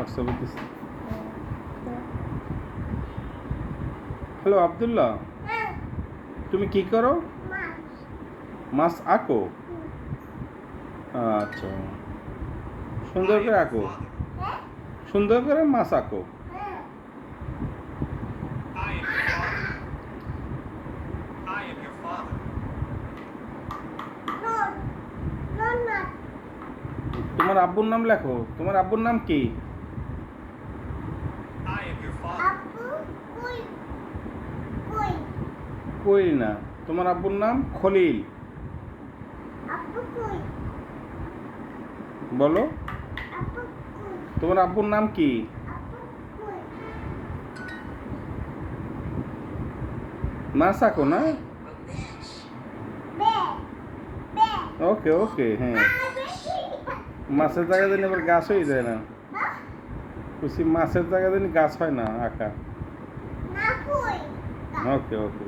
হোয়াটসঅ্যাপে this. Hello Abdullah, তুমি কি করো? মাছ আঁকো? আচ্ছা, সুন্দর করে আঁকো, সুন্দর করে মাছ আঁকো। তোমার আব্বুর নাম লেখো। তোমার আব্বুর নাম কি? কই না, তোমার আব্বুর নাম খলিল। বলো, তোমার আব্বুর নাম কি? মাছ আঁকো না? ওকে ওকে, হ্যাঁ। মাছের জায়গা দিন এবার গাছ হয়ে যায় না। বুঝছি, মাছের জায়গা দিন গাছ হয় না আঁকা। ওকে ওকে।